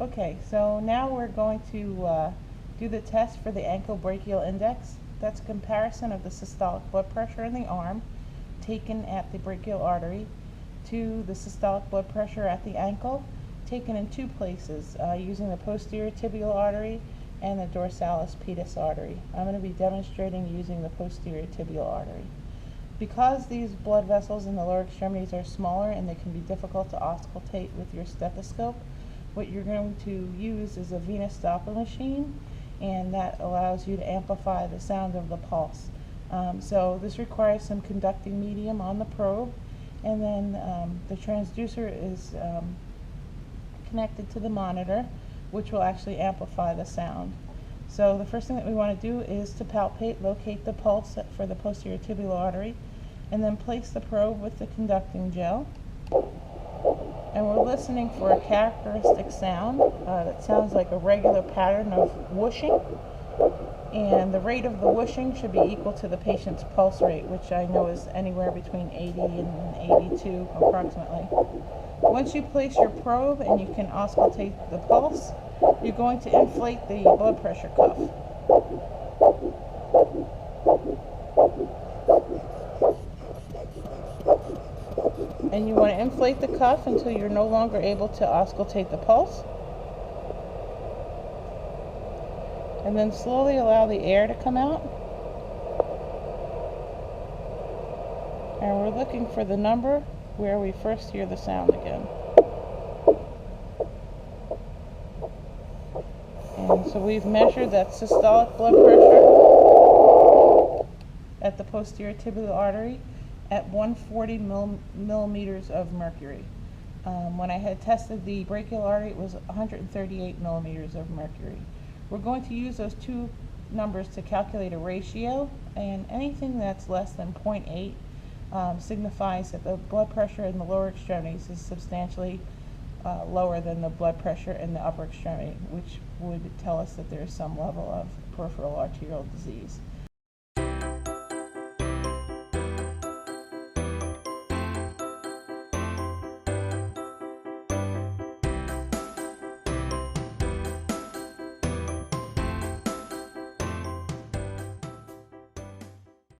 Okay, so now we're going to do the test for the ankle brachial index. That's a comparison of the systolic blood pressure in the arm taken at the brachial artery to the systolic blood pressure at the ankle taken in two places using the posterior tibial artery and the dorsalis pedis artery. I'm going to be demonstrating using the posterior tibial artery. Because these blood vessels in the lower extremities are smaller and they can be difficult to auscultate with your stethoscope, what you're going to use is a venous Doppler machine, and that allows you to amplify the sound of the pulse. So this requires some conducting medium on the probe, and then the transducer is connected to the monitor, which will actually amplify the sound. So the first thing that we want to do is to palpate, locate the pulse for the posterior tibial artery, and then place the probe with the conducting gel. And we're listening for a characteristic sound that sounds like a regular pattern of whooshing. And the rate of the whooshing should be equal to the patient's pulse rate, which I know is anywhere between 80 and 82 approximately. Once you place your probe and you can auscultate the pulse, you're going to inflate the blood pressure cuff. And you want to inflate the cuff until you're no longer able to auscultate the pulse. And then slowly allow the air to come out. And we're looking for the number where we first hear the sound again. And so we've measured that systolic blood pressure at the posterior tibial artery at 140 millimeters of mercury. When I had tested the brachial artery, it was 138 millimeters of mercury. We're going to use those two numbers to calculate a ratio, and anything that's less than 0.8 signifies that the blood pressure in the lower extremities is substantially lower than the blood pressure in the upper extremity, which would tell us that there is some level of peripheral arterial disease.